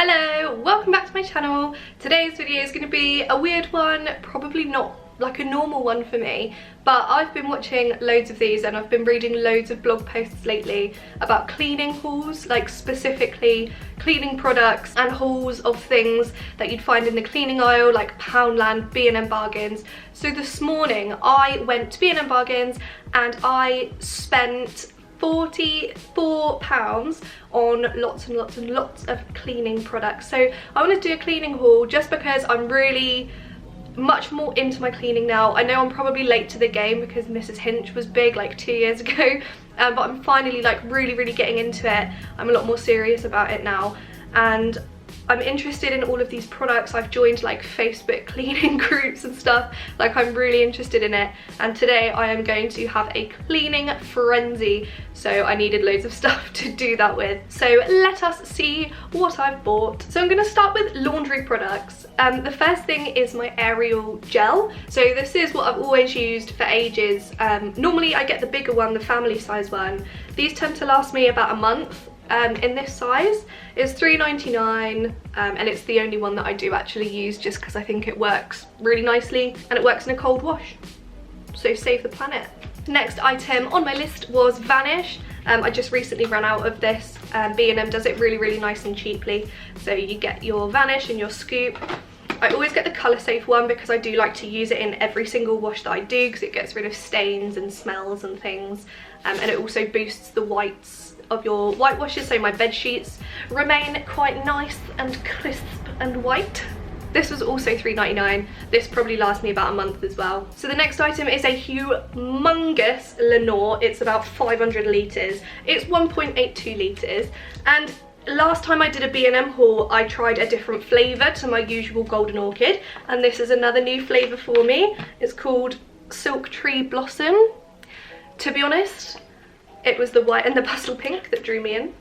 Hello, welcome back to my channel. Today's video is going to be a weird one, probably not like a normal one for me, but I've been watching loads of these and I've been reading loads of blog posts lately about cleaning hauls, like specifically cleaning products and hauls of things that you'd find in the cleaning aisle, like Poundland, B&M Bargains. So this morning I went to B&M Bargains and I spent £44 on lots and lots and lots of cleaning products. So I want to do a cleaning haul just because I'm really much more into my cleaning now. I know I'm probably late to the game because Mrs. Hinch was big like 2 years ago, but I'm finally like really getting into it. I'm a lot more serious about it now and I'm interested in all of these products. I've joined like Facebook cleaning groups and stuff, like I'm really interested in it, and today I am going to have a cleaning frenzy, so I needed loads of stuff to do that with. So let us see what I've bought. So I'm going to start with laundry products. The first thing is my Ariel gel. So this is what I've always used for ages. Normally I get the bigger one, the family size one. These tend to last me about a month. In this size. It's £3.99 and it's the only one that I do actually use just because I think it works really nicely and it works in a cold wash, so save the planet. The next item on my list was Vanish. I just recently ran out of this. B&M does it really nice and cheaply, so you get your Vanish and your scoop. I always get the colour safe one because I do like to use it in every single wash that I do because it gets rid of stains and smells and things, and it also boosts the whites of your white washes, so my bed sheets remain quite nice and crisp and white. This was also £3.99. This probably lasts me about a month as well. So the next item is a humongous Lenore. It's about 500 litres. It's 1.82 litres, and last time I did a B&M haul I tried a different flavour to my usual Golden Orchid, and this is another new flavour for me. It's called Silk Tree Blossom. To be honest, it was the white and the pastel pink that drew me in.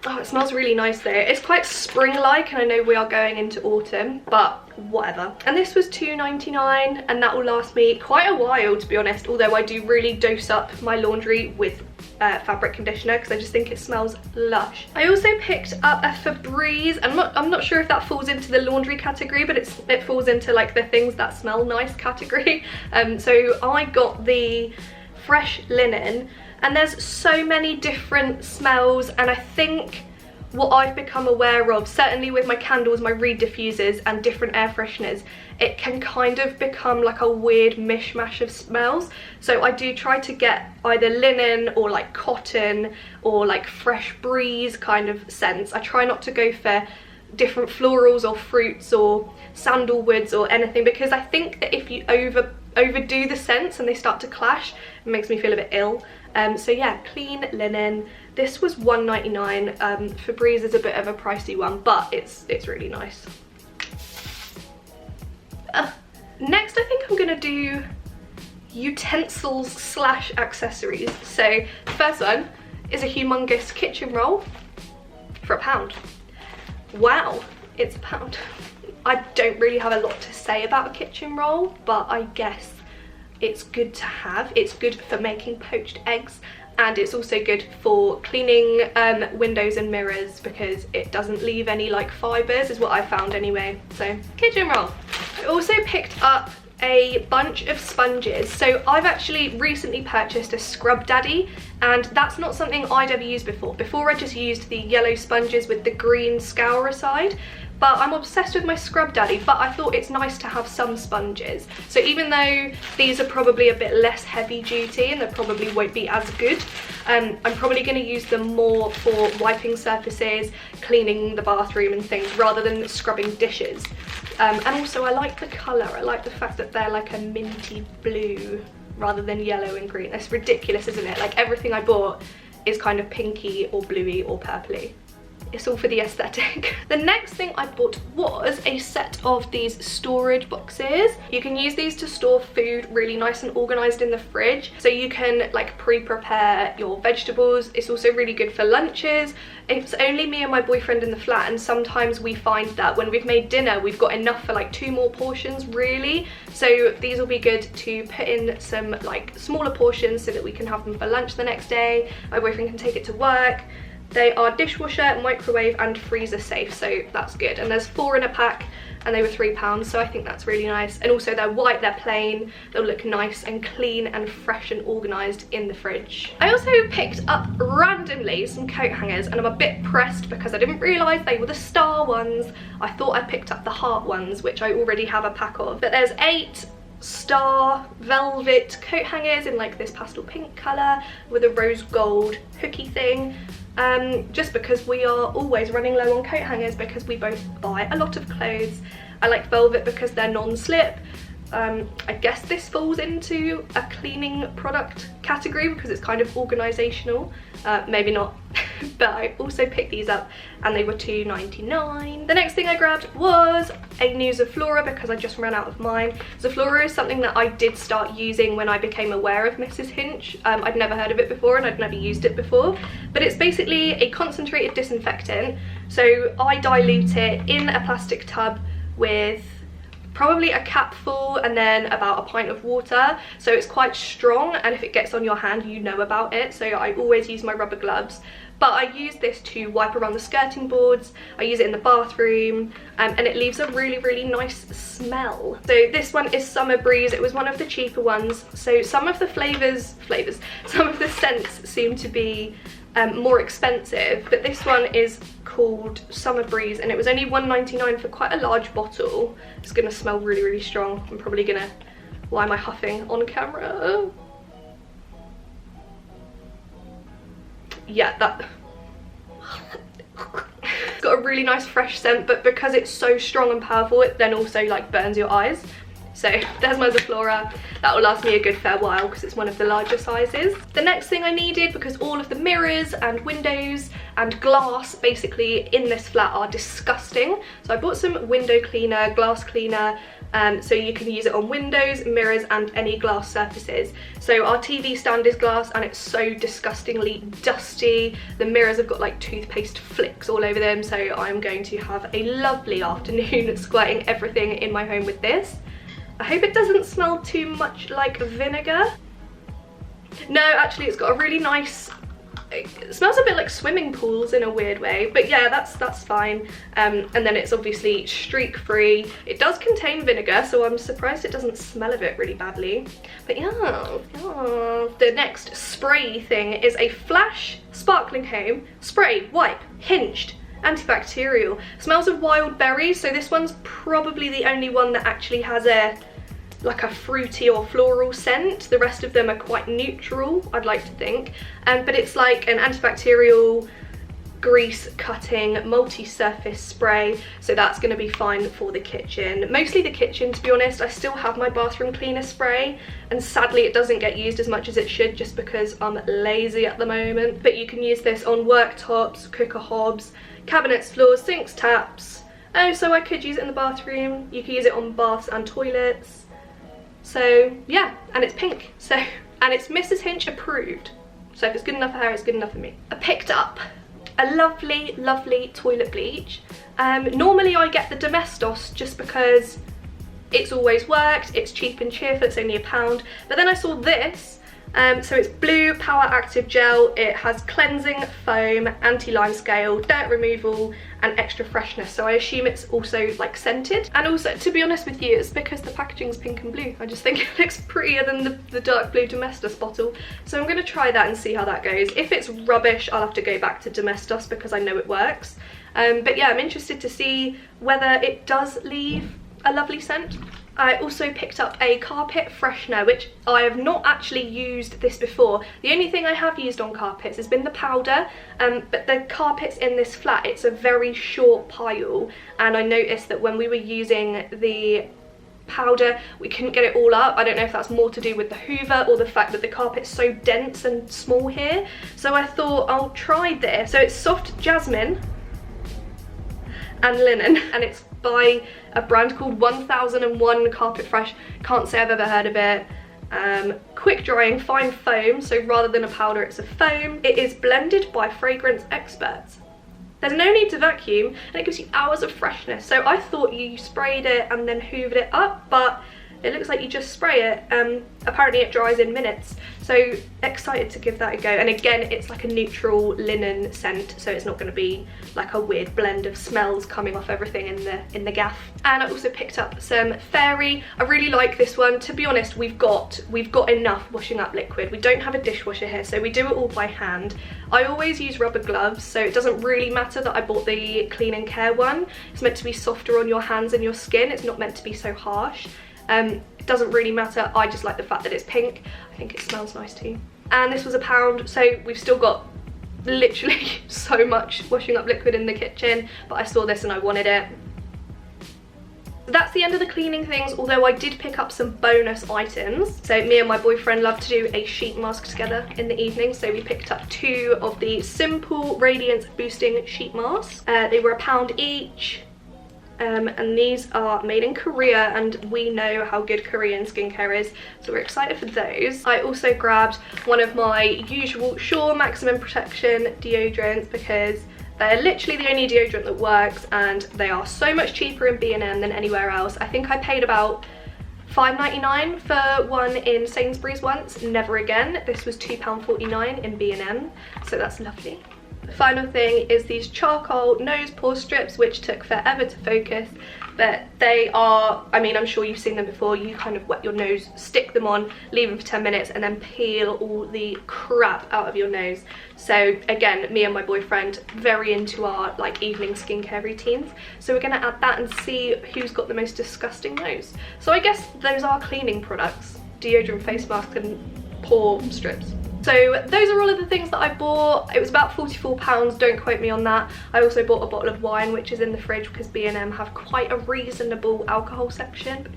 Oh, it smells really nice though. It's quite spring-like, and I know we are going into autumn, but whatever. And this was £2.99 and that will last me quite a while, to be honest, although I do really dose up my laundry with fabric conditioner because I just think it smells lush. I also picked up a Febreze. I'm not sure if that falls into the laundry category, but it falls into like the things that smell nice category. So I got the fresh linen, and there's so many different smells, and I think what I've become aware of, certainly with my candles, my reed diffusers and different air fresheners, it can kind of become like a weird mishmash of smells. So I do try to get either linen or like cotton or like fresh breeze kind of scents. I try not to go for different florals or fruits or sandalwoods or anything, because I think that if you overdo the scents and they start to clash, it makes me feel a bit ill. So yeah, clean linen. This was £1.99. Febreze is a bit of a pricey one, but it's really nice. Next I think I'm gonna do utensils slash accessories. So the first one is a humongous kitchen roll for £1. Wow, it's £1. I don't really have a lot to say about a kitchen roll, but I guess it's good to have. It's good for making poached eggs, and it's also good for cleaning windows and mirrors because it doesn't leave any like fibres, is what I found anyway. So kitchen roll. I also picked up a bunch of sponges. So I've actually recently purchased a Scrub Daddy, and that's not something I'd ever used before. Before I just used the yellow sponges with the green scourer side, but I'm obsessed with my Scrub Daddy, but I thought it's nice to have some sponges. So even though these are probably a bit less heavy duty and they probably won't be as good, I'm probably going to use them more for wiping surfaces, cleaning the bathroom and things, rather than scrubbing dishes. And also I like the colour. I like the fact that they're like a minty blue rather than yellow and green. That's ridiculous, isn't it? Like everything I bought is kind of pinky or bluey or purpley. It's all for the aesthetic. The next thing I bought was a set of these storage boxes. You can use these to store food really nice and organised in the fridge. So you can like pre-prepare your vegetables. It's also really good for lunches. It's only me and my boyfriend in the flat, and sometimes we find that when we've made dinner, we've got enough for like 2 more portions really. So these will be good to put in some like smaller portions so that we can have them for lunch the next day. My boyfriend can take it to work. They are dishwasher, microwave and freezer safe, so that's good. And there's 4 in a pack and they were £3, so I think that's really nice. And also they're white, they're plain, they'll look nice and clean and fresh and organised in the fridge. I also picked up randomly some coat hangers, and I'm a bit pressed because I didn't realise they were the star ones. I thought I picked up the heart ones, which I already have a pack of. But there's 8 star velvet coat hangers in like this pastel pink colour with a rose gold hooky thing. Just because we are always running low on coat hangers because we both buy a lot of clothes. I like velvet because they're non-slip. I guess this falls into a cleaning product category because it's kind of organisational. Maybe not. But I also picked these up and they were £2.99. The next thing I grabbed was a new Zaflora because I just ran out of mine. Zaflora is something that I did start using when I became aware of Mrs. Hinch. I'd never heard of it before and I'd never used it before. But it's basically a concentrated disinfectant. So I dilute it in a plastic tub with probably a capful and then about a pint of water, so it's quite strong, and if it gets on your hand you know about it, so I always use my rubber gloves. But I use this to wipe around the skirting boards, I use it in the bathroom, and it leaves a really nice smell. So this one is Summer Breeze. It was one of the cheaper ones, so some of the some of the scents seem to be more expensive, but this one is called Summer Breeze and it was only £1.99 for quite a large bottle. It's gonna smell really strong. I'm probably gonna, why am I huffing on camera? Yeah, that it's got a really nice fresh scent, but because it's so strong and powerful it then also like burns your eyes. So there's my Zaflora. That will last me a good fair while because it's one of the larger sizes. The next thing I needed, because all of the mirrors and windows and glass basically in this flat are disgusting, so I bought some window cleaner, glass cleaner, so you can use it on windows, mirrors and any glass surfaces. So our TV stand is glass and it's so disgustingly dusty. The mirrors have got like toothpaste flicks all over them, so I'm going to have a lovely afternoon squirting everything in my home with this. I hope it doesn't smell too much like vinegar. No, actually it's got a really nice, it smells a bit like swimming pools in a weird way, but yeah, that's fine. And then it's obviously streak free. It does contain vinegar, so I'm surprised it doesn't smell of it really badly. But yeah. The next spray thing is a Flash Sparkling Home Spray Wipe Hinged Antibacterial. Smells of wild berries, so this one's probably the only one that actually has like a fruity or floral scent. The rest of them are quite neutral, I'd like to think. But it's like an antibacterial grease cutting multi-surface spray, so that's going to be fine for the kitchen. Mostly the kitchen, to be honest. I still have my bathroom cleaner spray and sadly it doesn't get used as much as it should just because I'm lazy at the moment. But you can use this on worktops, cooker hobs, cabinets, floors, sinks, taps. Oh, so I could use it in the bathroom. You could use it on baths and toilets. So yeah, and it's pink, so, and it's Mrs. Hinch approved. So if it's good enough for her, it's good enough for me. I picked up a lovely toilet bleach. Normally I get the Domestos just because it's always worked, it's cheap and cheerful, it's only £1, but then I saw this. So it's blue power active gel. It has cleansing foam, anti-lime scale, dirt removal and extra freshness, so I assume it's also like scented. And also, to be honest with you, it's because the packaging's pink and blue. I just think it looks prettier than the dark blue Domestos bottle, so I'm going to try that and see how that goes. If it's rubbish I'll have to go back to Domestos because I know it works. But yeah, I'm interested to see whether it does leave a lovely scent. I also picked up a carpet freshener, which I have not actually used this before. The only thing I have used on carpets has been the powder, but the carpets in this flat, it's a very short pile, and I noticed that when we were using the powder we couldn't get it all up. I don't know if that's more to do with the hoover or the fact that the carpet's so dense and small here, so I thought I'll try this. So it's soft jasmine and linen, and it's by a brand called 1001 Carpet Fresh. Can't say I've ever heard of it. Quick drying fine foam, so rather than a powder it's a foam. It is blended by fragrance experts. There's no need to vacuum and it gives you hours of freshness, so I thought you sprayed it and then hoovered it up, but it looks like you just spray it. Apparently it dries in minutes, so excited to give that a go. And again, it's like a neutral linen scent, so it's not going to be like a weird blend of smells coming off everything in the gaff. And I also picked up some Fairy. I really like this one. To be honest, we've got enough washing up liquid. We don't have a dishwasher here, so we do it all by hand. I always use rubber gloves, so it doesn't really matter that I bought the Clean and Care one. It's meant to be softer on your hands and your skin. It's not meant to be so harsh. It doesn't really matter. I just like the fact that it's pink. I think it smells nice too. And this was £1, so we've still got literally so much washing up liquid in the kitchen, but I saw this and I wanted it. That's the end of the cleaning things, although I did pick up some bonus items. So me and my boyfriend love to do a sheet mask together in the evening, so we picked up 2 of the Simple Radiance Boosting Sheet Masks. They were £1 each. And these are made in Korea, and we know how good Korean skincare is, so we're excited for those. I also grabbed one of my usual Sure Maximum Protection deodorants because they're literally the only deodorant that works, and they are so much cheaper in B&M than anywhere else. I think I paid about £5.99 for one in Sainsbury's once, never again. This was £2.49 in B&M, so that's lovely. The final thing is these charcoal nose pore strips, which took forever to focus, but they are, I mean, I'm sure you've seen them before. You kind of wet your nose, stick them on, leave them for 10 minutes, and then peel all the crap out of your nose. So again, me and my boyfriend, very into our like evening skincare routines. So we're gonna add that and see who's got the most disgusting nose. So I guess those are cleaning products: deodorant, face mask, and pore strips. So those are all of the things that I bought. It was about £44, don't quote me on that. I also bought a bottle of wine, which is in the fridge because B&M have quite a reasonable alcohol section.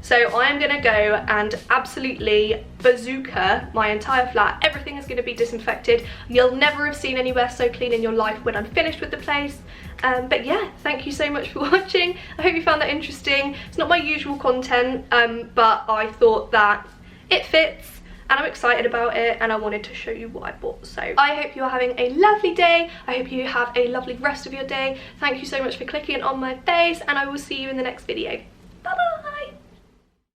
So I am gonna go and absolutely bazooka my entire flat. Everything is gonna be disinfected. You'll never have seen anywhere so clean in your life when I'm finished with the place. But yeah, thank you so much for watching. I hope you found that interesting. It's not my usual content, but I thought that it fits. And I'm excited about it, and I wanted to show you what I bought. So I hope you are having a lovely day. I hope you have a lovely rest of your day. Thank you so much for clicking on my face, and I will see you in the next video.